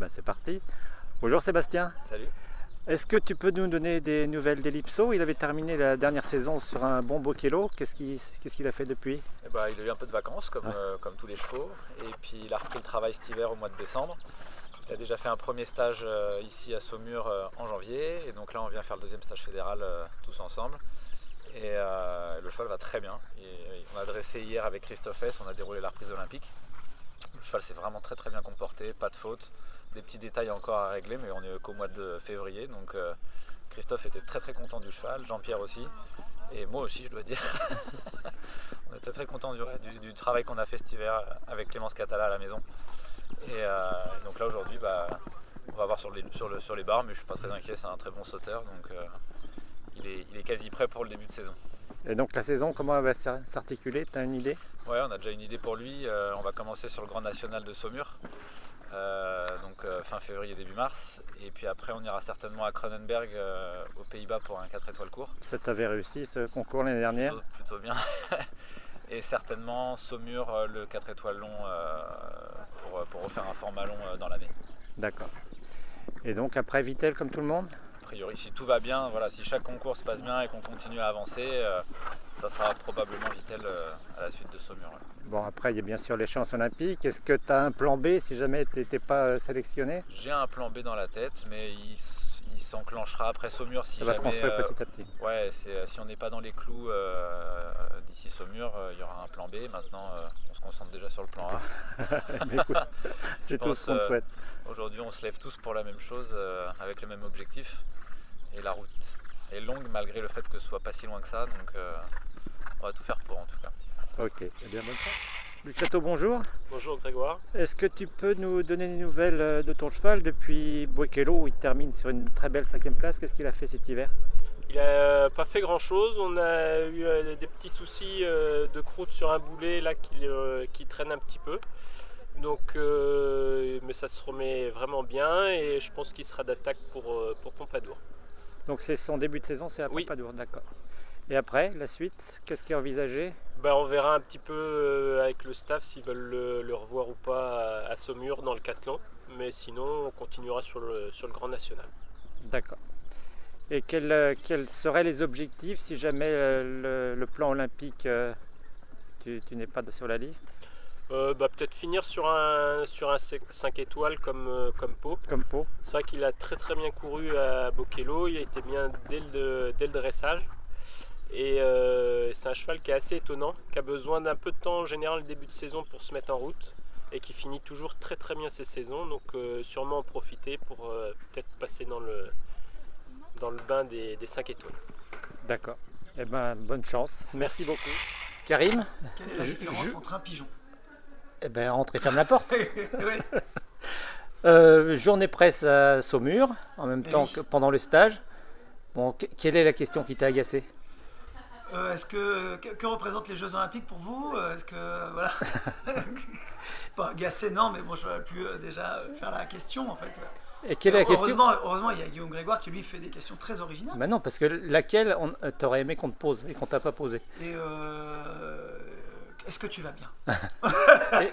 Ben, c'est parti. Bonjour Sébastien. Salut. Est-ce que tu peux nous donner des nouvelles d'Elipso? Il avait terminé la dernière saison sur un bon Bokello. Qu'est-ce qu'il a fait depuis? Eh ben, il a eu un peu de vacances comme tous les chevaux et puis il a repris le travail cet hiver au mois de décembre. Il a déjà fait un premier stage ici à Saumur en janvier et donc là on vient faire le deuxième stage fédéral tous ensemble et le cheval va très bien. On a dressé hier avec Christophe S, on a déroulé la reprise olympique. Le cheval s'est vraiment très bien comporté, pas de faute, des petits détails encore à régler mais on est qu'au mois de février donc Christophe était très content du cheval, Jean-Pierre aussi et moi aussi je dois dire. On était très content du travail qu'on a fait cet hiver avec Clémence Catala à la maison. Donc là aujourd'hui, on va voir sur les barres, mais je ne suis pas très inquiet, c'est un très bon sauteur, donc il est quasi prêt pour le début de saison. Et donc la saison, comment elle va s'articuler? Tu as une idée? Ouais, on a déjà une idée pour lui. On va commencer sur le Grand National de Saumur, donc fin février, début mars. Et puis après, on ira certainement à Kronenberg, aux Pays-Bas, pour un 4 étoiles court. Ça t'avait réussi ce concours l'année dernière? Plutôt bien. Et certainement Saumur, le 4 étoiles long, pour refaire un format long dans l'année. D'accord. Et donc après Vittel comme tout le monde? A priori, si tout va bien, voilà, si chaque concours se passe bien et qu'on continue à avancer, ça sera probablement Vittel à la suite de Saumur. Ouais. Bon, après il y a bien sûr l'échéance olympique. Est-ce que tu as un plan B si jamais tu n'étais pas sélectionné? J'ai un plan B dans la tête, mais il s'enclenchera après Saumur si Ça va se jamais, construire petit à petit. Ouais, si on n'est pas dans les clous d'ici Saumur, il y aura un plan B. Maintenant, on se concentre déjà sur le plan A. Mais écoute, c'est tout ce qu'on te souhaite. Aujourd'hui, on se lève tous pour la même chose, avec le même objectif. Et la route est longue malgré le fait que ce soit pas si loin que ça, donc on va tout faire pour en tout cas. Ok, eh bien bonne chance. Luc Château, bonjour. Bonjour Grégoire. Est-ce que tu peux nous donner des nouvelles de ton cheval depuis Bokello où il termine sur une très belle 5e place? Qu'est-ce qu'il a fait cet hiver? Il n'a pas fait grand chose, on a eu des petits soucis de croûte sur un boulet là qui traîne un petit peu. Donc, mais ça se remet vraiment bien et je pense qu'il sera d'attaque pour Pompadour. Donc c'est son début de saison, c'est à Oui. Pompadour, d'accord. Et après, la suite, qu'est-ce qui est envisagé? On verra un petit peu avec le staff s'ils veulent le revoir ou pas à Saumur dans le Cattelan. Mais sinon, on continuera sur le Grand National. D'accord. Et quels seraient les objectifs si jamais le plan olympique, tu n'es pas sur la liste? Peut-être finir sur un 5 étoiles comme Pau. Comme Pau? C'est vrai qu'il a très bien couru à Bokello, il a été bien dès le dressage. Et c'est un cheval qui est assez étonnant, qui a besoin d'un peu de temps en général le début de saison pour se mettre en route et qui finit toujours très bien ses saisons. Donc sûrement en profiter pour peut-être passer dans le bain des 5 étoiles. D'accord. Eh ben, bonne chance. Merci beaucoup. Karim? Quelle est la différence entre un pigeon? Eh ben, rentre et ferme la porte. Oui. Journée presse à Saumur, en même temps oui. que pendant le stage. Bon, quelle est la question qui t'a agacé? Que représentent les Jeux Olympiques pour vous? Est-ce que voilà, pas agacé non, mais bon, j'aurais pu déjà faire la question en fait. Et quelle est la question? Heureusement, il y a Guillaume Grégoire qui lui fait des questions très originales. Ben non, parce que laquelle t'aurais aimé qu'on te pose et qu'on t'a pas posé. Et est-ce que tu vas bien?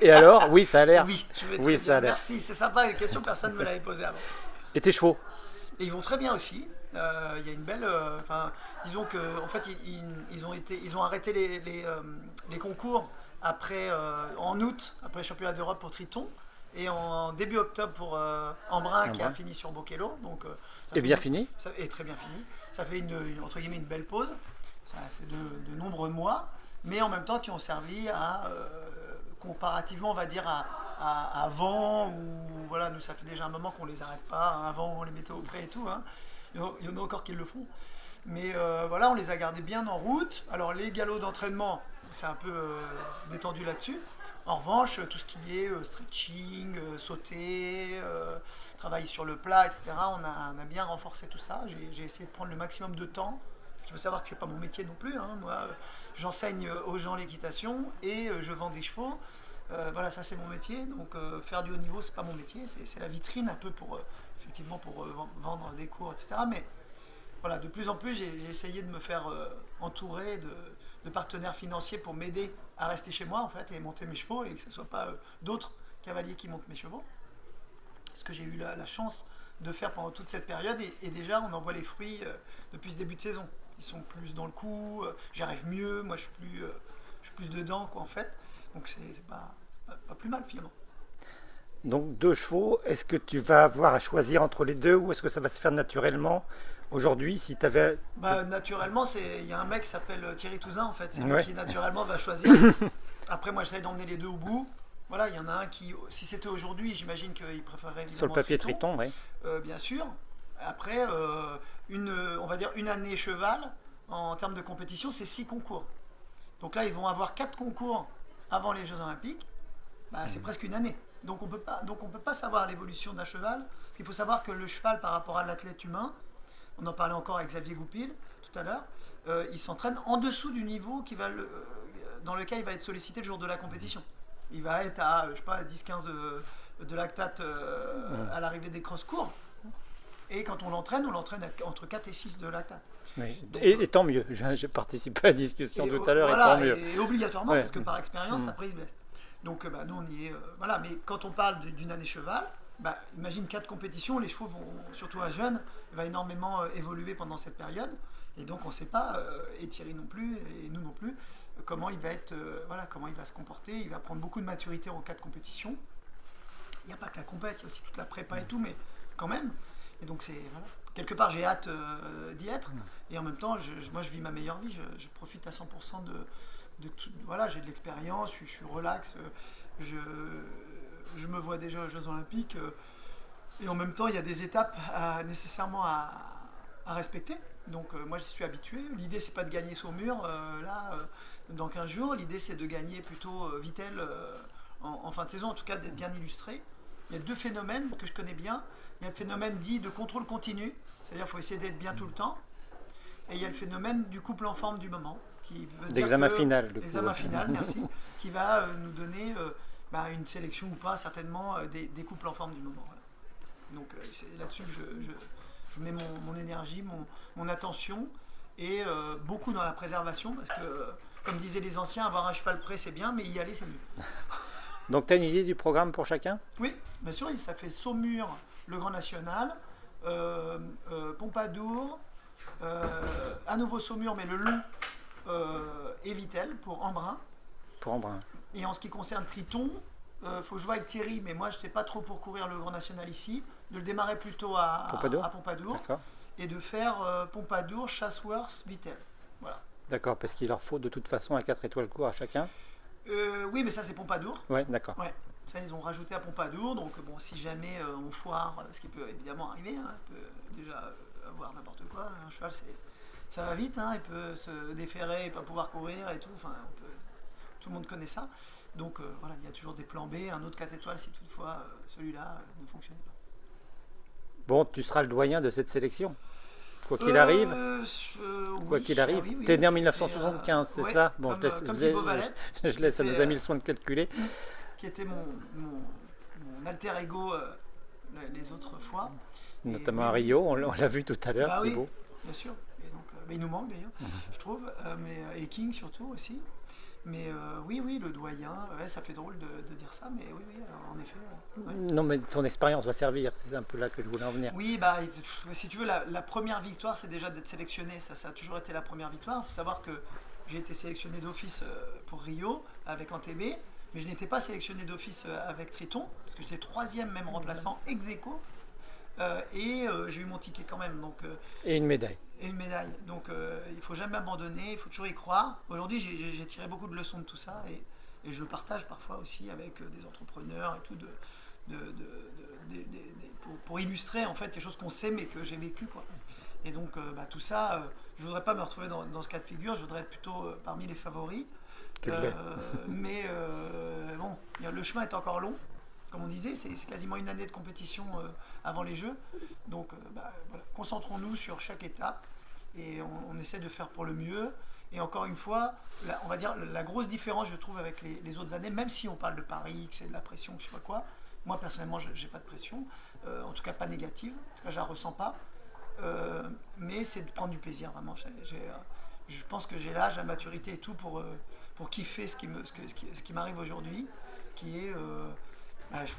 Et alors? Oui, ça a l'air. Oui, je vais très Oui, bien. ça a l'air. Merci, c'est sympa. Une question personne ne me l'avait posée avant. Et tes chevaux? Et ils vont très bien aussi. Il y a une belle. Disons que, en fait, ils ont arrêté les concours après, en août, après le championnat d'Europe pour Triton, et en début octobre pour Embrun qui a fini sur Bokello. Donc, Et bien fini? Ça est très bien fini. Ça fait entre guillemets une belle pause. C'est de nombreux mois, mais en même temps qui ont servi à comparativement, on va dire, à avant, où voilà, nous ça fait déjà un moment qu'on les arrête pas, hein, avant on les mettait au pré et tout, hein. Il y en a encore qui le font, mais voilà, on les a gardés bien en route. Alors les galops d'entraînement, c'est un peu détendu là-dessus. En revanche, tout ce qui est stretching, sauter, travail sur le plat, etc., on a bien renforcé tout ça. J'ai essayé de prendre le maximum de temps. Parce qu'il faut savoir que c'est pas mon métier non plus, hein. Moi, j'enseigne aux gens l'équitation et je vends des chevaux. Voilà, ça c'est mon métier. Donc faire du haut niveau, c'est pas mon métier. C'est la vitrine un peu pour effectivement pour vendre des cours, etc. Mais voilà, de plus en plus, j'ai essayé de me faire entourer de partenaires financiers pour m'aider à rester chez moi en fait et monter mes chevaux et que ce ne soit pas d'autres cavaliers qui montent mes chevaux. que j'ai eu la chance de faire pendant toute cette période. Et déjà, on en voit les fruits depuis ce début de saison. Ils sont plus dans le coup, j'arrive mieux, moi je suis plus dedans, quoi, en fait. Donc c'est pas plus mal, finalement. Donc 2 chevaux, est-ce que tu vas avoir à choisir entre les deux ou est-ce que ça va se faire naturellement aujourd'hui si tu avais... Naturellement, il y a un mec qui s'appelle Thierry Touzin, en fait. C'est lui Ouais. qui naturellement va choisir. Après, moi j'essaie d'emmener les deux au bout. Voilà, il y en a un qui, si c'était aujourd'hui, j'imagine qu'il préférerait évidemment Sur le papier Triton, oui. bien sûr. Après, on va dire une année cheval, en termes de compétition, c'est 6 concours. Donc là, ils vont avoir 4 concours avant les Jeux Olympiques. C'est presque une année. Donc on peut pas savoir l'évolution d'un cheval. Parce qu'il faut savoir que le cheval, par rapport à l'athlète humain, on en parlait encore avec Xavier Goupil tout à l'heure, il s'entraîne en dessous du niveau dans lequel il va être sollicité le jour de la compétition. Il va être à, je sais pas, 10-15 de lactate à l'arrivée des cross-cours. Et quand on l'entraîne entre 4 et 6 de lactate. Oui. Et tant mieux, j'ai participé à la discussion tout à l'heure, voilà, et tant mieux. Et obligatoirement, Ouais. parce que par expérience, après il se blesse. Donc nous on y est. Voilà, mais quand on parle d'une année cheval, imagine 4 compétitions, les chevaux vont, surtout un jeune, va énormément évoluer pendant cette période. Et donc on ne sait pas, et Thierry non plus, et nous non plus, comment il va être, comment il va se comporter. Il va prendre beaucoup de maturité en 4 compétitions. Il n'y a pas que la compète, il y a aussi toute la prépa et tout, mais quand même. Et donc quelque part j'ai hâte d'y être. Et en même temps, moi je vis ma meilleure vie, je profite à 100% de tout. Voilà, j'ai de l'expérience, je suis relax, je me vois déjà aux Jeux Olympiques. Et en même temps, il y a des étapes nécessairement à respecter. Donc moi j'y suis habitué. L'idée c'est pas de gagner Saumur dans 15 jours. L'idée c'est de gagner plutôt Vittel en fin de saison, en tout cas d'être bien illustré. Il y a 2 phénomènes que je connais bien. Il y a le phénomène dit de contrôle continu, c'est-à-dire qu'il faut essayer d'être bien tout le temps. Et il y a le phénomène du couple en forme du moment. D'examen final. L'examen final, merci. Qui va nous donner une sélection ou pas, certainement, des couples en forme du moment. Voilà. Donc c'est là-dessus que je mets mon énergie, mon attention, et beaucoup dans la préservation, parce que, comme disaient les anciens, avoir un cheval prêt c'est bien, mais y aller c'est mieux. Donc tu as une idée du programme pour chacun? Oui, bien sûr, ça fait Saumur, le Grand National, Pompadour, à nouveau Saumur, mais le long, et Vittel pour Embrun. Pour Embrun. Et en ce qui concerne Triton, faut que je vois avec Thierry, mais moi je ne sais pas trop pour courir le Grand National ici, de le démarrer plutôt à Pompadour et de faire Pompadour, Chatsworth, Vittel. Voilà. D'accord, parce qu'il leur faut de toute façon un 4 étoiles court à chacun. Oui, mais ça c'est Pompadour. Ouais, d'accord. Ouais. Ça ils ont rajouté à Pompadour, donc bon, si jamais on foire, ce qui peut évidemment arriver, hein, il peut déjà avoir n'importe quoi, un cheval ça va vite, hein, il peut se déférer et pas pouvoir courir et tout, enfin tout le monde connaît ça. Donc voilà, il y a toujours des plans B, un autre 4 étoiles si toutefois celui-là ne fonctionne pas. Bon, tu seras le doyen de cette sélection, quoi qu'il arrive. Quoi qu'il arrive. Oui, Tu es né en 1975, c'est ouais, ça? Bon, comme Thibaut Valette, je laisse à nos amis le soin de calculer. Qui était mon alter ego les autres fois. Notamment à Rio, on l'a vu tout à l'heure, oui, Thibaut. bien sûr. Et donc, il nous manque d'ailleurs, je trouve, et King surtout aussi. Mais oui, le doyen, ça fait drôle de dire ça, mais oui, en effet. Ouais. Non, mais ton expérience va servir, c'est un peu là que je voulais en venir. Oui, si tu veux, la première victoire, c'est déjà d'être sélectionné. Ça a toujours été la première victoire. Il faut savoir que j'ai été sélectionné d'office pour Rio avec Antébé, mais je n'étais pas sélectionné d'office avec Triton, parce que j'étais 3e même remplaçant ex aequo. Et j'ai eu mon ticket quand même. Donc, et une médaille. Donc il ne faut jamais abandonner, il faut toujours y croire. Aujourd'hui, j'ai tiré beaucoup de leçons de tout ça et je le partage parfois aussi avec des entrepreneurs et tout pour illustrer en fait quelque chose qu'on sait mais que j'ai vécu, quoi. Et donc tout ça, je ne voudrais pas me retrouver dans ce cas de figure, je voudrais être plutôt parmi les favoris. Mais bon, le chemin est encore long. Comme on disait, c'est quasiment une année de compétition avant les Jeux. Donc, voilà, concentrons-nous sur chaque étape et on essaie de faire pour le mieux. Et encore une fois, on va dire la grosse différence, je trouve, avec les autres années, même si on parle de Paris, que c'est de la pression, que je sais pas quoi. Moi, personnellement, j'ai pas de pression, en tout cas pas négative. En tout cas, je la ressens pas. Mais c'est de prendre du plaisir, vraiment. Je pense que j'ai l'âge, la maturité et tout pour kiffer ce qui m'arrive aujourd'hui, qui est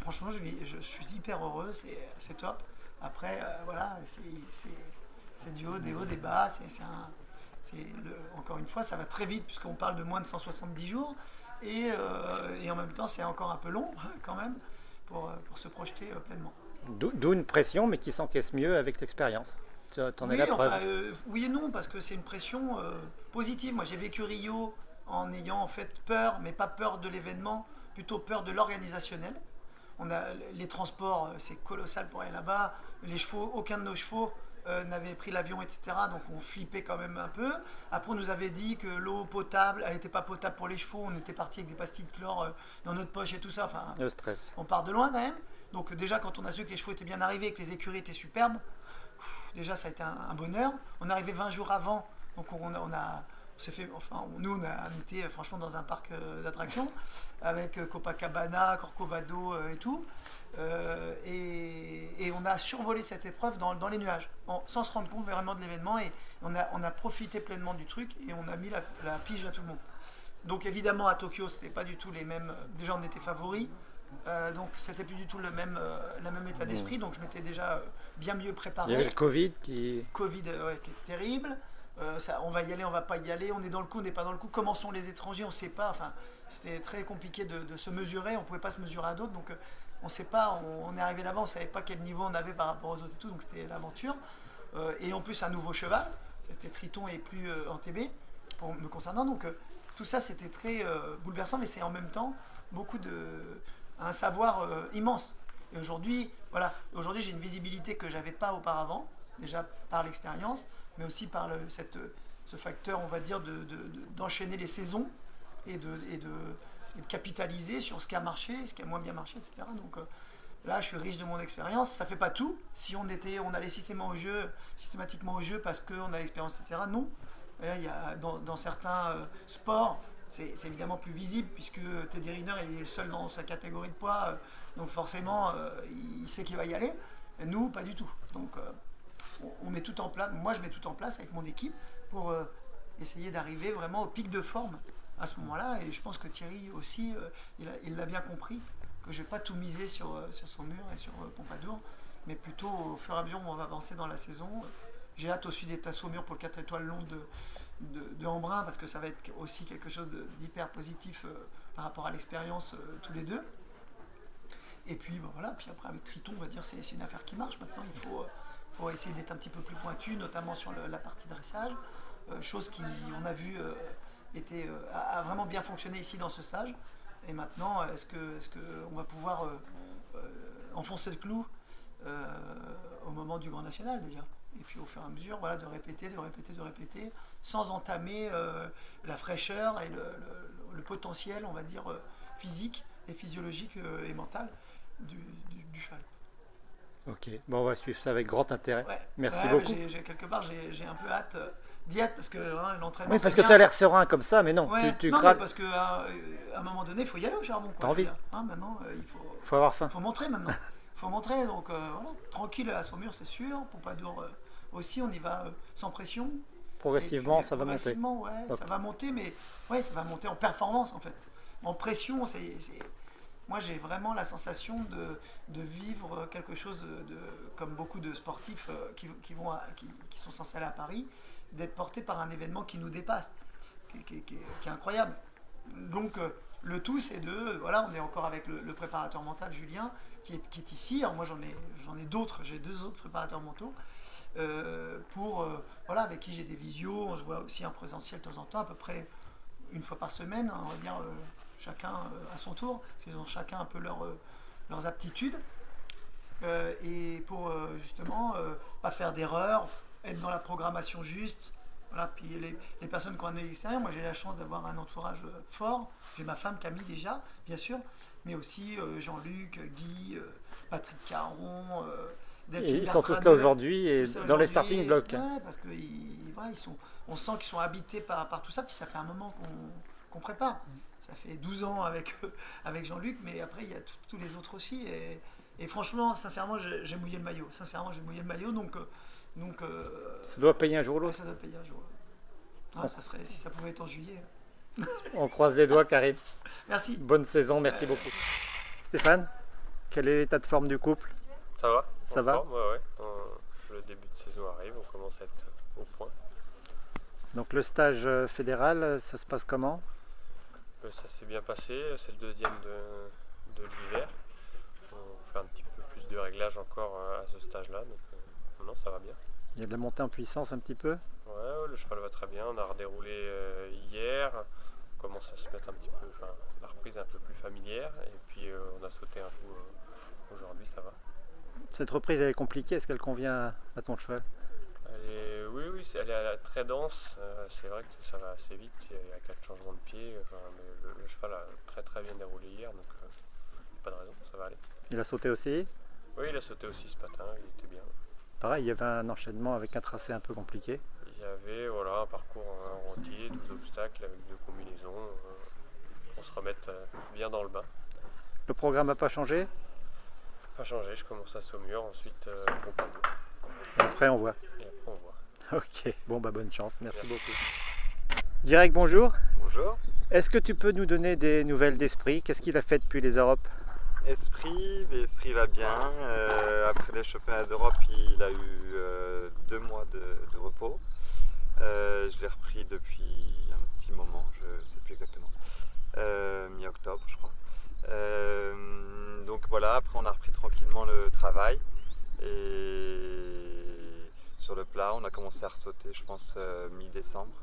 Franchement, je suis hyper heureux, c'est top. Après, voilà, c'est du haut, des hauts, des bas. Encore une fois, ça va très vite puisqu'on parle de moins de 170 jours. Et en même temps, c'est encore un peu long quand même pour se projeter pleinement. D'où une pression, mais qui s'encaisse mieux avec l'expérience. T'en es la preuve. Oui et non, parce que c'est une pression positive. Moi, j'ai vécu Rio en ayant en fait peur, mais pas peur de l'événement, plutôt peur de l'organisationnel. Les transports, c'est colossal pour aller là-bas. Les chevaux, aucun de nos chevaux n'avait pris l'avion, etc. Donc on flippait quand même un peu. Après, on nous avait dit que l'eau potable, elle n'était pas potable pour les chevaux. On était parti avec des pastilles de chlore dans notre poche et tout ça. Enfin, le stress. On part de loin quand même. Donc déjà, quand on a su que les chevaux étaient bien arrivés, que les écuries étaient superbes, déjà ça a été un bonheur. On est arrivé 20 jours avant, donc on s'est fait, enfin nous on était franchement dans un parc d'attractions avec Copacabana, Corcovado et tout, et on a survolé cette épreuve dans les nuages, sans se rendre compte vraiment de l'événement, et on a profité pleinement du truc et on a mis la pige à tout le monde. Donc évidemment à Tokyo c'était pas du tout les mêmes, déjà on était favoris. Donc c'était plus du tout le même état d'esprit, donc je m'étais déjà bien mieux préparé. Il y avait le Covid qui est terrible. On va y aller, on va pas y aller, on est dans le coup, on n'est pas dans le coup. Comment sont les étrangers, on ne sait pas. Enfin, c'était très compliqué de se mesurer, on ne pouvait pas se mesurer à d'autres, donc on ne sait pas. On est arrivé là-bas, on ne savait pas quel niveau on avait par rapport aux autres et tout, donc c'était l'aventure. Et en plus un nouveau cheval, c'était Triton et plus en TB pour me concernant, donc tout ça c'était très bouleversant, mais c'est en même temps un savoir immense. Et aujourd'hui, voilà, j'ai une visibilité que j'avais pas auparavant, déjà par l'expérience, mais aussi par ce facteur, on va dire, d'enchaîner les saisons et de capitaliser sur ce qui a marché, ce qui a moins bien marché, etc. Donc là, je suis riche de mon expérience. Ça fait pas tout. Si on allait systématiquement au jeu parce qu'on a l'expérience, etc. Non. Là, il y a, dans certains sports, c'est évidemment plus visible puisque Teddy Riner il est le seul dans sa catégorie de poids, donc forcément il sait qu'il va y aller. Et nous, pas du tout. Donc on met tout en place. Moi, je mets tout en place avec mon équipe pour essayer d'arriver vraiment au pic de forme à ce moment-là. Et je pense que Thierry aussi, il l'a bien compris que je ne vais pas tout miser sur son mur et sur Pompadour, mais plutôt au fur et à mesure où on va avancer dans la saison. J'ai hâte aussi d'être à Saumur pour le 4 étoiles long de Embrun, parce que ça va être aussi quelque chose d'hyper positif par rapport à l'expérience tous les deux. Et puis voilà, puis après avec Triton, on va dire c'est une affaire qui marche. Maintenant, il faut essayer d'être un petit peu plus pointu, notamment sur la partie dressage, chose qui, on a vu, a vraiment bien fonctionné ici dans ce stage. Et maintenant, est-ce qu'on va pouvoir enfoncer le clou au moment du Grand National déjà? Et puis au fur et à mesure, voilà, de répéter, sans entamer la fraîcheur et le potentiel, on va dire, physique et physiologique et mental du cheval. Ok, bon, on va suivre ça avec grand intérêt. Ouais. Merci beaucoup. Quelque part, j'ai un peu hâte d'y être parce que l'entraînement. Oui, parce que tu as l'air serein comme ça, mais non, ouais. tu non, craques. parce qu'à un moment donné, il faut y aller au charbon. T'as envie. Maintenant, il faut avoir faim. Il faut montrer maintenant. Il faut montrer, donc voilà, tranquille à Saumur, c'est sûr. Pompadour aussi, on y va sans pression. Progressivement, puis, ça va monter. Progressivement, ouais, okay. Ça va monter, mais ouais, ça va monter en performance en fait. En pression, moi j'ai vraiment la sensation de vivre quelque chose comme beaucoup de sportifs qui sont censés aller à Paris, d'être portés par un événement qui nous dépasse, qui est incroyable. Donc le tout c'est voilà, on est encore avec le préparateur mental Julien qui est ici. Alors moi j'en ai d'autres, j'ai 2 autres préparateurs mentaux voilà, avec qui j'ai des visios, on se voit aussi en présentiel de temps en temps, à peu près une fois par semaine, on va dire chacun à son tour, parce qu'ils ont chacun un peu leurs aptitudes, et pour justement pas faire d'erreurs, être dans la programmation juste. Voilà, puis les personnes qui ont un œil extérieur, moi j'ai la chance d'avoir un entourage fort. J'ai ma femme Camille déjà, bien sûr, mais aussi Jean-Luc, Guy, Patrick Caron, Delphine. Et ils sont tous là aujourd'hui et dans les starting blocks. Ouais, parce que on sent qu'ils sont habités par tout ça, puis ça fait un moment qu'on prépare. Ça fait 12 ans avec Jean-Luc, mais après il y a tous les autres aussi. Et franchement, sincèrement, j'ai mouillé le maillot. Donc, ça doit payer un jour ou l'autre. Ça doit payer un jour. Ah, ça serait, si ça pouvait être en juillet. On croise les doigts, Karim. Merci. Bonne saison, merci beaucoup. Stéphane, Quel est l'état de forme du couple? Ça va? Ça va? Ouais. Le début de saison arrive, on commence à être au point. Donc le stage fédéral, ça se passe comment? Ça s'est bien passé, c'est le deuxième de l'hiver. On fait un petit peu plus de réglage encore à ce stage-là, donc non, ça va bien. Il y a de la montée en puissance un petit peu? Ouais, le cheval va très bien, on a redéroulé hier, on commence à se mettre un petit peu, enfin la reprise est un peu plus familière, et puis on a sauté un coup aujourd'hui, ça va. Cette reprise, elle est compliquée, est-ce qu'elle convient à ton cheval? Oui, elle est très dense, c'est vrai que ça va assez vite, il y a 4 changements de pied, mais le cheval a très bien déroulé hier, donc pas de raison, ça va aller. Il a sauté aussi? Oui, il a sauté aussi ce matin, il était bien. Pareil, il y avait un enchaînement avec un tracé un peu compliqué. Il y avait un parcours en rentier, 12 obstacles avec 2 combinaisons, pour se remettre bien dans le bain. Le programme n'a pas changé? Pas changé, je commence à Saumur, ensuite Pompadour. Et après on voit. Et après on voit. Ok, bon bah bonne chance, merci beaucoup. Direct, bonjour. Bonjour. Est-ce que tu peux nous donner des nouvelles d'Esprit? Qu'est-ce qu'il a fait depuis les Europes? Esprit va bien. Après les championnats d'Europe, il a eu 2 mois de repos. Je l'ai repris depuis un petit moment, je ne sais plus exactement. Mi-octobre, je crois. Donc voilà, après on a repris tranquillement le travail. Et sur le plat, on a commencé à ressauter, je pense, mi-décembre.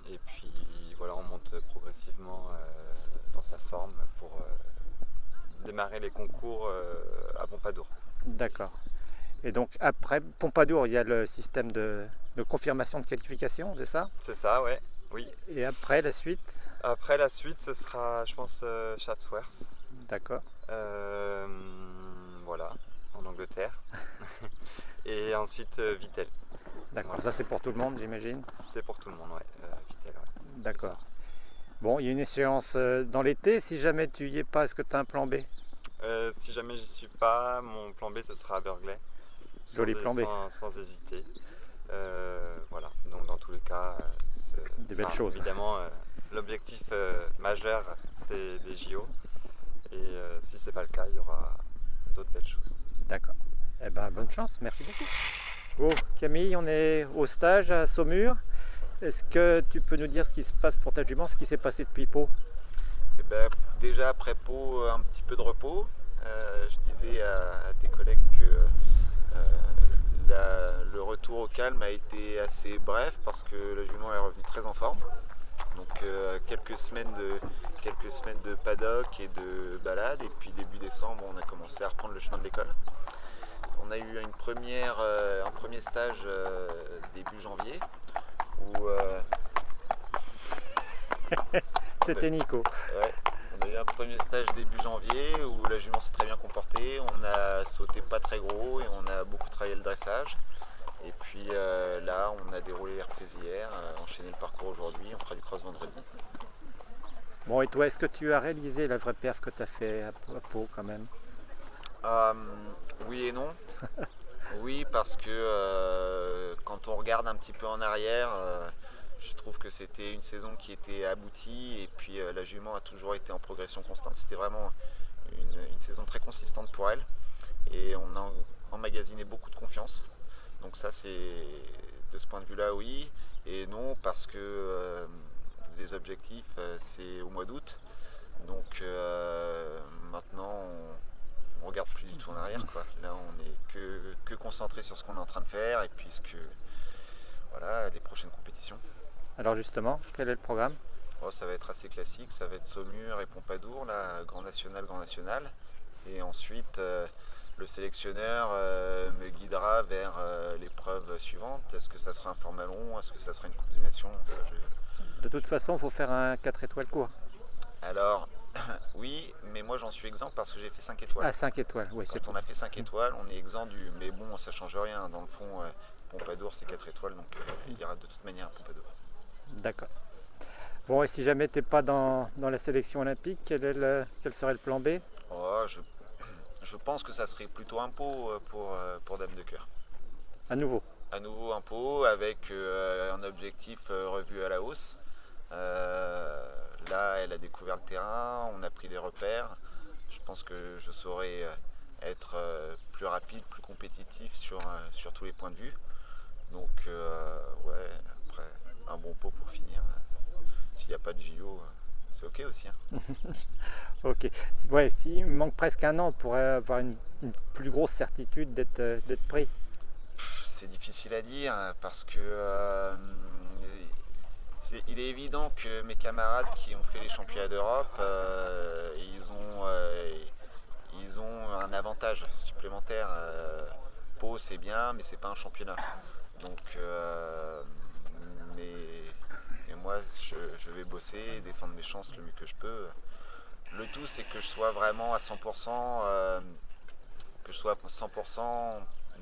Et puis voilà, on monte progressivement dans sa forme pour démarrer les concours à Pompadour. D'accord. Et donc après Pompadour, il y a le système de confirmation de qualification, c'est ça? C'est ça, ouais. Oui. Et après la suite? Après la suite, ce sera, je pense, Chatsworth. D'accord. Voilà, en Angleterre. Et ensuite Vittel. D'accord. Voilà. Ça c'est pour tout le monde, j'imagine? C'est pour tout le monde, ouais. Vittel, ouais. D'accord. Bon, il y a une échéance dans l'été. Si jamais tu y es pas, est-ce que tu as un plan B? Si jamais j'y suis pas, mon plan B ce sera à Burghley. Joli plan B. Sans hésiter. Voilà, donc dans tous les cas, Des belles choses. Évidemment, l'objectif majeur c'est les JO. Et si c'est pas le cas, il y aura d'autres belles choses. D'accord. Eh ben, bonne chance, merci beaucoup. Bon, Camille, on est au stage à Saumur. Est-ce que tu peux nous dire ce qui se passe pour ta jument, ce qui s'est passé depuis Pau? Eh ben, déjà après Pau, un petit peu de repos. Je disais à tes collègues que le retour au calme a été assez bref parce que la jument est revenue très en forme. Donc quelques semaines de paddock et de balade, et puis début décembre on a commencé à reprendre le chemin de l'école. On a eu un premier stage début janvier où C'était Nico. ouais, on a eu un premier stage début janvier où la jument s'est très bien comportée, on a sauté pas très gros et on a beaucoup travaillé le dressage. Et puis là, on a déroulé les reprises hier, enchaîné le parcours aujourd'hui, on fera du cross vendredi. Bon, et toi, est-ce que tu as réalisé la vraie perf que tu as fait à Pau quand même? Oui et non. Oui, parce que quand on regarde un petit peu en arrière, je trouve que c'était une saison qui était aboutie et puis la jument a toujours été en progression constante. C'était vraiment une saison très consistante pour elle et on a emmagasiné beaucoup de confiance. Donc ça, c'est de ce point de vue-là, oui. Et non, parce que les objectifs, c'est au mois d'août. Donc maintenant, on regarde plus du tout en arrière, quoi. Là, on est que concentré sur ce qu'on est en train de faire et puis voilà, les prochaines compétitions. Alors justement, quel est le programme? Oh, ça va être assez classique, ça va être Saumur et Pompadour, là, Grand National. Et ensuite, le sélectionneur me guidera vers l'épreuve suivante. Est-ce que ça sera un format long? Est-ce que ça sera une combinaison? De toute façon, il faut faire un 4 étoiles court. Alors, oui, mais moi j'en suis exempt parce que j'ai fait 5 étoiles. Ah, 5 étoiles, oui, c'est Quand on a fait 5 étoiles, on est exempt du... Mais bon, ça change rien. Dans le fond, Pompadour, c'est 4 étoiles, donc il y aura de toute manière un Pompadour. D'accord. Bon, et si jamais tu n'es pas dans la sélection olympique, quel serait le plan B? Oh, je pense que ça serait plutôt un pot pour Dame de Cœur. À nouveau? À nouveau un pot avec un objectif revu à la hausse. Là, elle a découvert le terrain, on a pris des repères. je pense que je saurais être plus rapide, plus compétitif sur tous les points de vue. Donc ouais, après un bon pot pour finir. S'il n'y a pas de JO, c'est ok aussi. Hein. Ok. Ouais, s'il manque presque un an, on pourrait avoir une plus grosse certitude d'être pris. C'est difficile à dire parce que il est évident que mes camarades qui ont fait les championnats d'Europe, ils ont un avantage supplémentaire. Pau c'est bien, mais c'est pas un championnat. Donc, mais moi je vais bosser, défendre mes chances le mieux que je peux. Le tout c'est que je sois vraiment à 100%, que je sois à 100%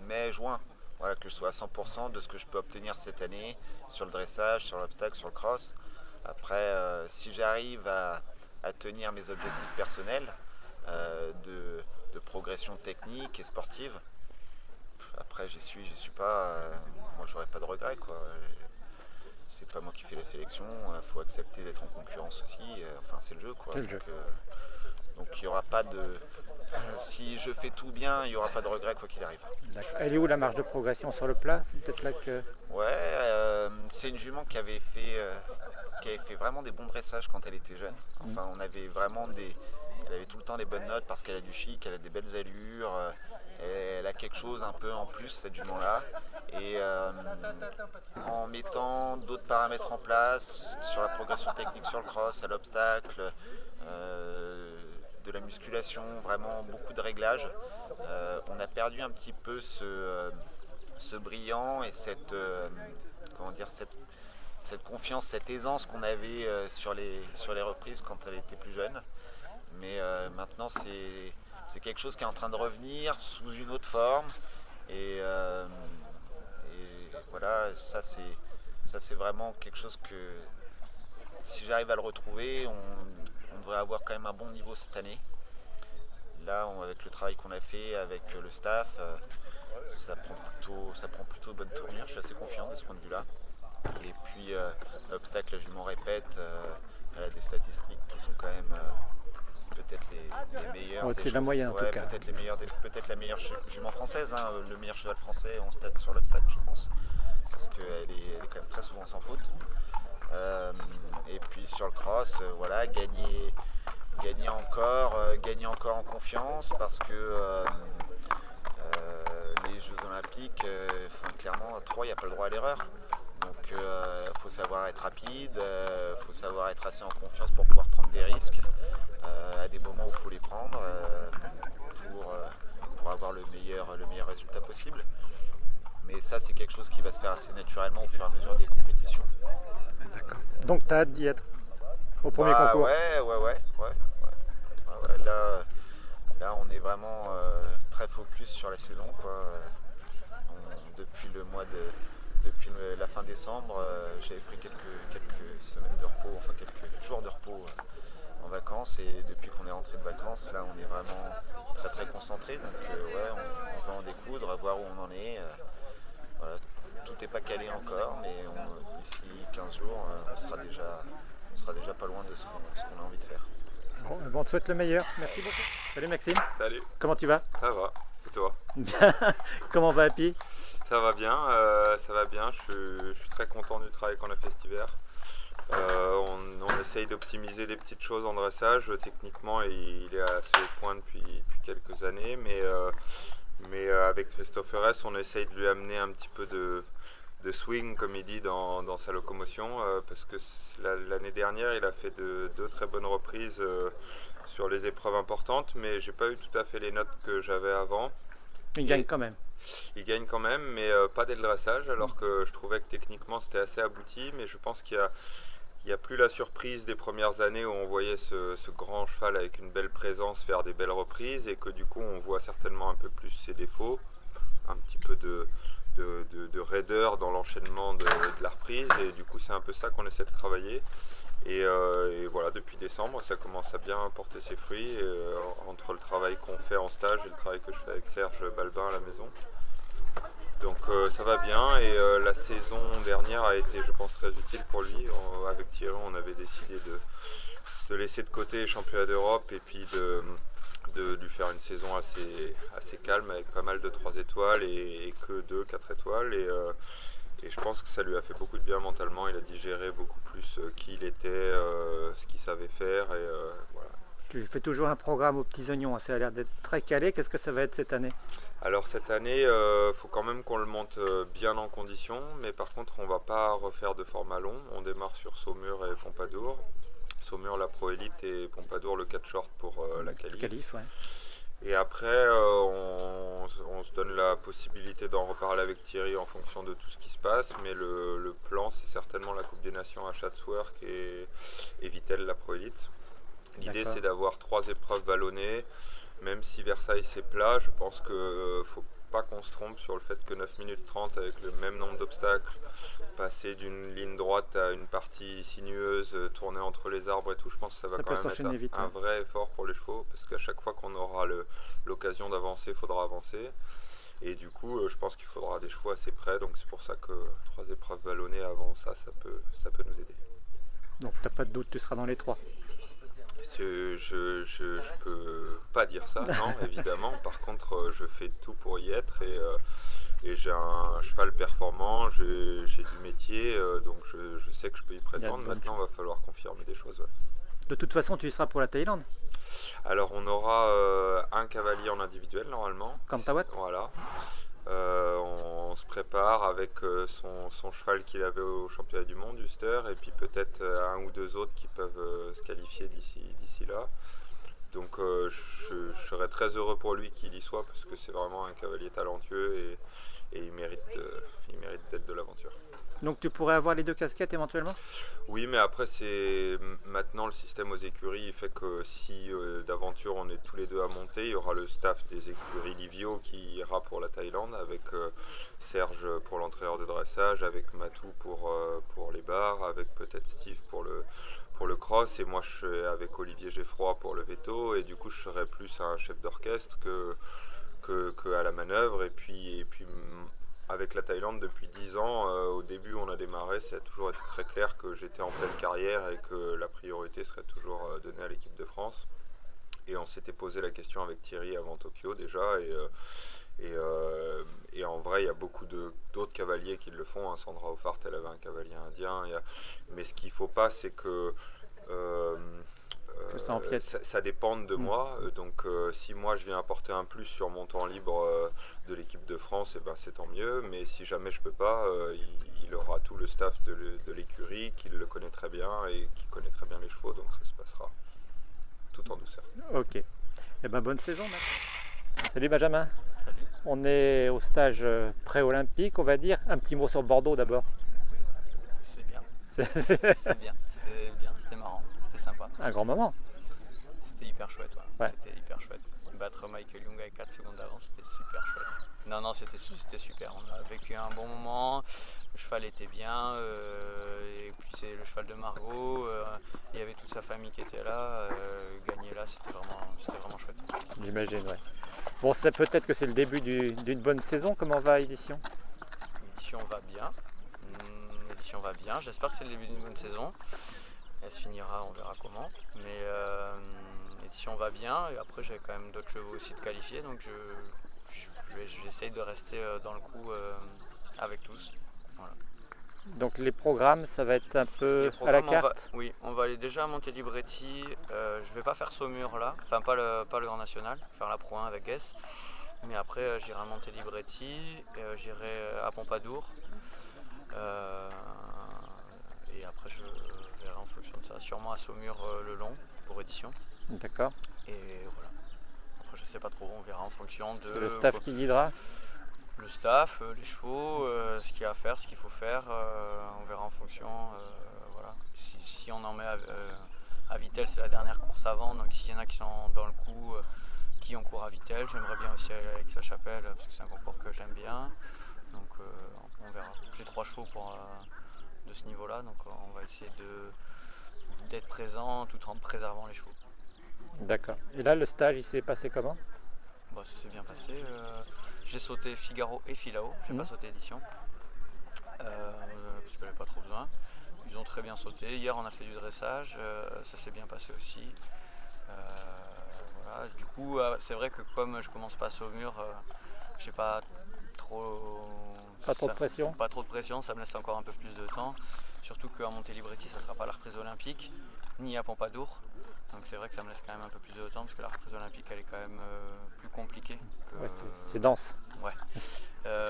mai-juin. Voilà, que je sois à 100% de ce que je peux obtenir cette année sur le dressage, sur l'obstacle, sur le cross. Après, si j'arrive à tenir mes objectifs personnels de progression technique et sportive, après j'y suis pas, moi j'aurais pas de regrets quoi. C'est pas moi qui fais la sélection, faut accepter d'être en concurrence aussi, enfin c'est le jeu quoi. C'est le jeu. Donc il n'y aura pas de. Si je fais tout bien, il n'y aura pas de regret quoi qu'il arrive. D'accord. Elle est où la marge de progression sur le plat? C'est peut-être là que. Ouais, c'est une jument qui avait fait vraiment des bons dressages quand elle était jeune. Enfin, on avait vraiment elle avait tout le temps des bonnes notes parce qu'elle a du chic, elle a des belles allures, elle a quelque chose un peu en plus cette jument-là. Et en mettant d'autres paramètres en place sur la progression technique sur le cross, à l'obstacle, de la musculation, vraiment beaucoup de réglages. On a perdu un petit peu ce brillant et cette confiance, cette aisance qu'on avait sur les reprises quand elle était plus jeune. Mais maintenant c'est quelque chose qui est en train de revenir sous une autre forme. Et voilà, ça c'est vraiment quelque chose que si j'arrive à le retrouver, on devrait avoir quand même un bon niveau cette année. Là, avec le travail qu'on a fait avec le staff, ça prend plutôt bonne tournure. Je suis assez confiant de ce point de vue-là. Et puis, l'obstacle, la jument répète, elle a des statistiques qui sont quand même peut-être les meilleures. Au-dessus de la moyenne en tout cas. Peut-être la meilleure jument française, hein, le meilleur cheval français en stats sur l'obstacle, je pense. Parce qu'elle est quand même très souvent sans faute. Et puis sur le cross, voilà, gagner encore en confiance parce que les Jeux Olympiques, clairement, à 3, il n'y a pas le droit à l'erreur. Donc il faut savoir être rapide, il faut savoir être assez en confiance pour pouvoir prendre des risques à des moments où il faut les prendre pour avoir le meilleur résultat possible. Mais ça, c'est quelque chose qui va se faire assez naturellement au fur et à mesure des compétitions. D'accord. Donc tu as hâte d'y être au premier concours? Ouais. Là, on est vraiment très focus sur la saison, quoi. Depuis la fin décembre, j'avais pris quelques semaines de repos, enfin quelques jours de repos en vacances. Et depuis qu'on est rentré de vacances, là, on est vraiment très très concentré. Donc on va en découdre, voir où on en est. Voilà. Tout n'est pas calé encore, mais d'ici 15 jours, on sera déjà pas loin de ce qu'on a envie de faire. Bon, on te souhaite le meilleur. Merci beaucoup. Salut Maxime. Salut. Comment tu vas? Ça va. Et toi? Comment va Happy? Ça va bien. Je suis très content du travail qu'on a fait cet hiver. On essaye d'optimiser les petites choses en dressage. Techniquement, il est assez au point depuis quelques années, mais avec Christophe Heurès, on essaye de lui amener un petit peu de swing, comme il dit, dans sa locomotion, parce que l'année dernière, il a fait deux très bonnes reprises sur les épreuves importantes, mais j'ai pas eu tout à fait les notes que j'avais avant. Il gagne quand même. Il gagne quand même, mais pas dès le dressage, alors que je trouvais que techniquement c'était assez abouti, mais je pense qu'il n'y a plus la surprise des premières années où on voyait ce grand cheval avec une belle présence faire des belles reprises, et que du coup on voit certainement un peu plus ses défauts, un petit peu de raideur dans l'enchaînement de la reprise, et du coup c'est un peu ça qu'on essaie de travailler. Et voilà, depuis décembre, ça commence à bien porter ses fruits, entre le travail qu'on fait en stage et le travail que je fais avec Serge Balbin à la maison. Donc ça va bien, et la saison dernière a été, je pense, très utile pour lui. Avec Thierry, on avait décidé de laisser de côté les championnats d'Europe et puis de lui faire une saison assez calme avec pas mal de 3 étoiles et que 2, 4 étoiles. Et je pense que ça lui a fait beaucoup de bien mentalement. Il a digéré beaucoup plus qui il était, ce qu'il savait faire. Et voilà. Tu fais toujours un programme aux petits oignons, hein, ça a l'air d'être très calé. Qu'est-ce que ça va être cette année? Alors cette année, il faut quand même qu'on le monte bien en condition. Mais par contre, on ne va pas refaire de format long. On démarre sur Saumur et Pompadour. Saumur la Pro Elite et Pompadour le 4 short pour la qualif. Qualif, ouais. Et après, on se donne la possibilité d'en reparler avec Thierry en fonction de tout ce qui se passe. Mais le plan, c'est certainement la Coupe des Nations à Chatsworth et Vittel, la Pro Elite. L'idée, c'est d'avoir 3 épreuves vallonnées. Même si Versailles, c'est plat, je pense qu'il ne faut pas qu'on se trompe sur le fait que 9 minutes 30 avec le même nombre d'obstacles, passer d'une ligne droite à une partie sinueuse, tourner entre les arbres et tout, je pense que ça va quand même être un vrai effort pour les chevaux, parce qu'à chaque fois qu'on aura l'occasion d'avancer, il faudra avancer. Et du coup, je pense qu'il faudra des chevaux assez près, donc c'est pour ça que 3 épreuves vallonnées avant ça peut nous aider. Donc tu n'as pas de doute, tu seras dans les 3? Je peux pas dire ça, non, évidemment. Par contre, je fais tout pour y être et j'ai un cheval performant, j'ai du métier, donc je sais que je peux y prétendre. Maintenant, il va falloir confirmer des choses. Ouais. De toute façon, tu y seras pour la Thaïlande? Alors, on aura un cavalier en individuel normalement. Comme Tawat? Voilà. On se prépare avec son cheval qu'il avait au championnat du monde, Huster, et puis peut-être un ou 2 autres qui peuvent se qualifier d'ici là. Donc je serais très heureux pour lui qu'il y soit, parce que c'est vraiment un cavalier talentueux et il mérite d'être de l'aventure. Donc tu pourrais avoir les 2 casquettes éventuellement? Oui, mais après c'est maintenant le système aux écuries, il fait que si d'aventure on est tous les 2 à monter, il y aura le staff des écuries Livio qui ira pour la Thaïlande, avec Serge pour l'entraîneur de dressage, avec Matou pour les barres, avec peut-être Steve pour le cross, et moi je suis avec Olivier Geffroy pour le veto, et du coup je serai plus un chef d'orchestre que à la manœuvre. Et puis avec la Thaïlande depuis 10 ans, au début on a démarré, ça a toujours été très clair que j'étais en pleine carrière et que la priorité serait toujours donnée à l'équipe de France. Et on s'était posé la question avec Thierry avant Tokyo déjà, et en vrai il y a beaucoup d'autres cavaliers qui le font, hein. Sandra Offart, elle avait un cavalier indien, mais ce qu'il ne faut pas, c'est que ça dépend de moi, donc si moi je viens apporter un plus sur mon temps libre de l'équipe de France, ben, c'est tant mieux, mais si jamais je peux pas, il aura tout le staff de l'écurie qui le connaît très bien et qui connaît très bien les chevaux, donc ça se passera tout en douceur. Ok, et ben bonne saison Max. Salut Benjamin. Salut. On est au stage pré-olympique, on va dire. Un petit mot sur Bordeaux d'abord. C'est bien. C'était bien, c'était marrant, c'était sympa. Un grand moment. C'était hyper chouette, ouais. C'était hyper chouette. Battre Michael Young avec 4 secondes d'avance, c'était super chouette. Non, c'était super. On a vécu un bon moment, le cheval était bien, et puis c'est le cheval de Margot, il y avait toute sa famille qui était là, gagner là, c'était vraiment chouette. J'imagine, ouais. Bon, c'est peut-être que c'est le début d'une bonne saison. Comment va l'édition? L'édition va bien, j'espère que c'est le début d'une bonne saison. Elle se finira, on verra comment. Mais l'édition va bien, et après j'ai quand même d'autres chevaux aussi de qualifier, donc j'essaye de rester dans le coup avec tous. Voilà. Donc les programmes, ça va être un peu à la carte? On va aller déjà à Montélibretti. Je vais pas faire Saumur là, enfin pas le Grand National, faire la Pro 1 avec Guess. Mais après j'irai à Montélibretti, j'irai à Pompadour. Et après je verrai en fonction de ça, sûrement à Saumur le long pour édition. D'accord. Et voilà. Après je sais pas trop, on verra en fonction de... C'est le staff qui guidera? Le staff, les chevaux, ce qu'il y a à faire, ce qu'il faut faire, on verra en fonction. Voilà. Si on en met à Vittel, c'est la dernière course avant, donc s'il y en a qui sont dans le coup, qui ont cours à Vittel, j'aimerais bien aussi aller avec sa chapelle, parce que c'est un concours que j'aime bien. Donc on verra. J'ai 3 chevaux de ce niveau-là, donc on va essayer d'être présent tout en préservant les chevaux. D'accord. Et là, le stage, il s'est passé comment? Ça s'est bien passé. J'ai sauté Figaro et Filao, j'ai pas sauté édition, parce que j'avais pas trop besoin. Ils ont très bien sauté. Hier, on a fait du dressage, ça s'est bien passé aussi. voilà. Du coup, c'est vrai que comme je commence pas à Saumur, j'ai pas trop... Pas trop de pression. Pas trop de pression, ça me laisse encore un peu plus de temps. Surtout qu'à Montélibreti, ça ne sera pas la reprise olympique, ni à Pompadour. Donc c'est vrai que ça me laisse quand même un peu plus de temps, parce que la reprise olympique, elle est quand même plus compliquée. Ouais, c'est dense. Ouais.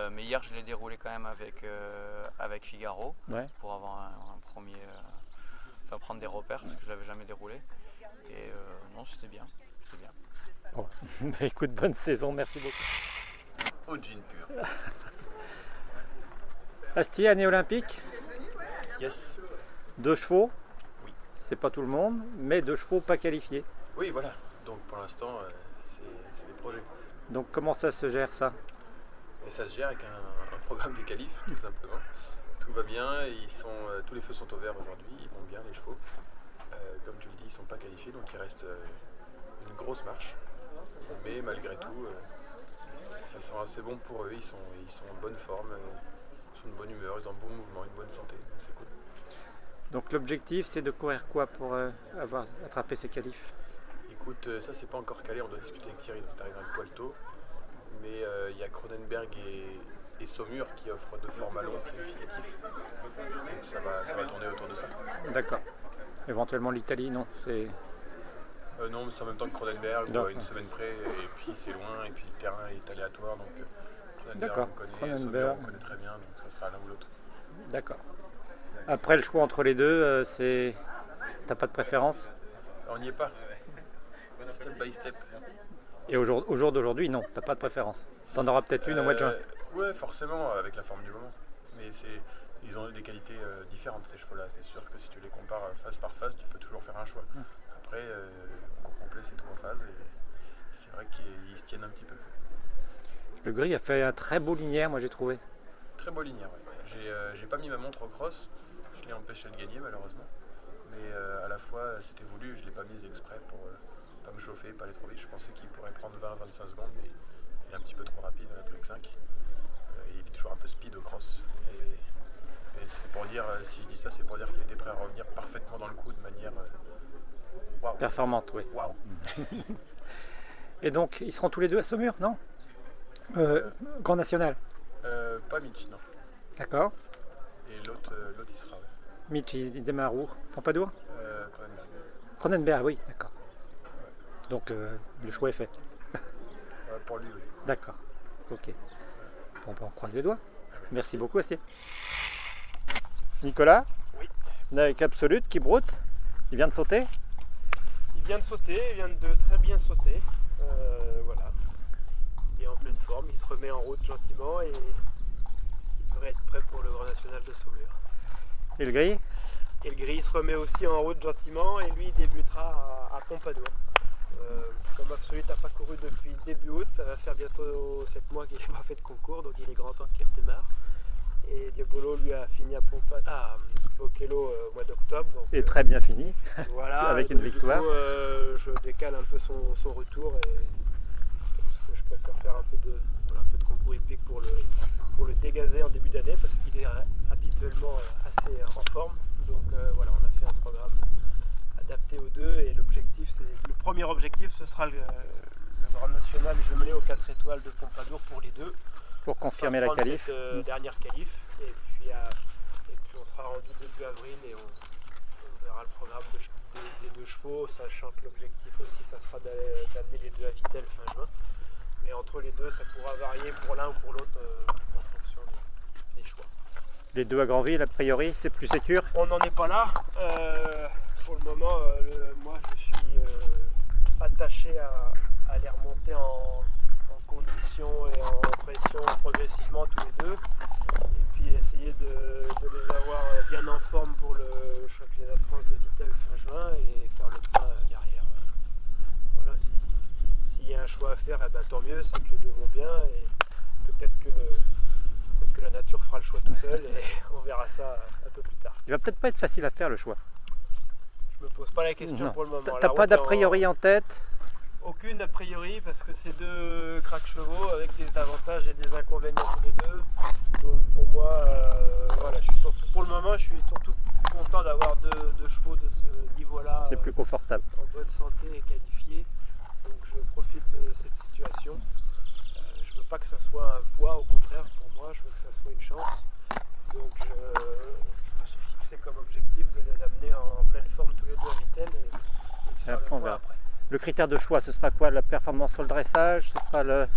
Mais hier, je l'ai déroulé quand même avec Figaro, pour avoir un premier... enfin, prendre des repères, parce que je ne l'avais jamais déroulé. Et non, c'était bien. Bon. Bah, écoute, bonne saison, merci beaucoup. Au gin pur. Astier, année olympique, Yes. 2 chevaux. Oui. C'est pas tout le monde, mais 2 chevaux pas qualifiés. Oui, voilà. Donc pour l'instant, c'est des projets. Donc comment ça se gère ça? Et ça se gère avec un programme de qualif, tout simplement. Tout va bien, tous les feux sont au vert aujourd'hui, ils vont bien les chevaux. Comme tu le dis, ils ne sont pas qualifiés, donc il reste une grosse marche. Mais malgré tout, ça sent assez bon pour eux, ils sont en bonne forme, ils sont de bonne humeur, ils ont un bon mouvement, une bonne santé, donc c'est cool. Donc l'objectif c'est de courir quoi pour avoir attrapé ces qualifs? Écoute, ça c'est pas encore calé, on doit discuter avec Thierry, c'est arrivé un poil tôt. Mais il y a Cronenberg et Saumur qui offrent de formats longs qualificatifs. Donc ça va tourner autour de ça. D'accord. Éventuellement l'Italie, non? Non, mais c'est en même temps que Cronenberg, une semaine près, et puis c'est loin, et puis le terrain est aléatoire. Donc Cronenberg on connaît, Saumur on connaît très bien, donc ça sera l'un ou l'autre. D'accord. Après le choix entre les deux, t'as pas de préférence? On n'y est pas. Step by step. Et au jour d'aujourd'hui, non, t'as pas de préférence. T'en auras peut-être une au mois de juin. Ouais, forcément, avec la forme du moment. Mais ils ont des qualités différentes, ces chevaux-là. C'est sûr que si tu les compares phase par phase, tu peux toujours faire un choix. Après, au cours complet, c'est 3 phases et c'est vrai qu'ils se tiennent un petit peu. Le gris a fait un très beau linéaire, moi j'ai trouvé. Très beau linéaire, ouais. J'ai pas mis ma montre au cross, je l'ai empêché de gagner malheureusement. Mais à la fois, c'était voulu, je l'ai pas mise exprès pour pas me chauffer, pas aller trop vite. Je pensais qu'il pourrait prendre 20-25 secondes, mais il est un petit peu trop rapide, plus que 5. Il est toujours un peu speed au cross. Et c'est pour dire, si je dis ça, c'est pour dire qu'il était prêt à revenir parfaitement dans le coup de manière wow. Performante, oui. Wow. Et donc, ils seront tous les deux à Saumur, non? Grand National? Pas Mitch, non. D'accord. Et l'autre il sera. Ouais. Mitch, il démarre où? Pompadour? Cronenberg. Cronenberg, oui, d'accord. Donc le choix est fait. Pour lui, oui. D'accord. Ok. Bon, on croise les doigts. Merci beaucoup, Astier. Nicolas? Oui. On est avec Absolute qui broute. Il vient de sauter. Il vient de sauter, il vient de très bien sauter. Voilà. Il est en pleine forme, il se remet en route gentiment et il devrait être prêt pour le Grand National de Saumur. Et le gris? Et le gris se remet aussi en route gentiment et lui débutera à Pompadour. Comme Absolute n'a pas couru depuis début août, ça va faire bientôt 7 mois qu'il n'a pas fait de concours, donc il est grand temps qu'il redémarre. Et Diabolo lui a fini à Bokello au mois d'octobre. Et très bien fini, voilà, avec une victoire. Du coup, je décale un peu son retour et parce que je préfère faire un peu de concours hippique pour le dégazer en début d'année parce qu'il est habituellement assez en forme. Donc voilà, on a fait un programme adapté aux deux et le premier objectif ce sera le Grand National jumelé aux 4 étoiles de Pompadour pour les deux. Pour confirmer la qualif. Cette dernière qualif et puis on sera rendu début avril et on verra le programme des deux chevaux, sachant que l'objectif aussi ça sera d'amener les deux à Vittel fin juin. Mais entre les deux ça pourra varier pour l'un ou pour l'autre en fonction des choix. Les deux à Granville, a priori, c'est plus sécure? On n'en est pas là. Pour le moment, moi je suis attaché à les remonter en condition et en pression progressivement tous les deux. Et puis essayer de les avoir bien en forme pour le championnat de France de Vittel fin juin et faire le point derrière. Voilà, s'il y a un choix à faire, eh ben, tant mieux, c'est que les deux vont bien et peut-être que la nature fera le choix tout seul et on verra ça un peu plus tard. Il va peut-être pas être facile à faire le choix. Je me pose pas la question pour le moment. T'as pas d'a priori en tête? Aucune a priori parce que c'est deux crack chevaux avec des avantages et des inconvénients tous les deux. Donc pour moi, voilà, pour le moment, je suis surtout content d'avoir deux chevaux de ce niveau-là. C'est plus confortable. En bonne santé et qualifiés. Donc je profite de cette situation. Je veux pas que ça soit un poids, au contraire pour moi, je veux que ça soit une chance. Donc je me suis fixé comme objectif de les amener en pleine forme tous les deux à Vittel et de faire le point après. Le critère de choix, ce sera quoi? La performance sur le dressage? Ce sera le...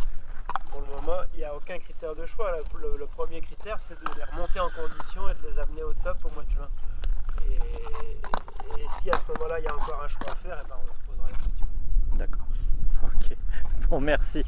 Pour le moment, il n'y a aucun critère de choix. Le premier critère, c'est de les remonter en condition et de les amener au top au mois de juin. Et si à ce moment-là, il y a encore un choix à faire, eh ben, on leur posera la question. D'accord. Ok. Bon, merci.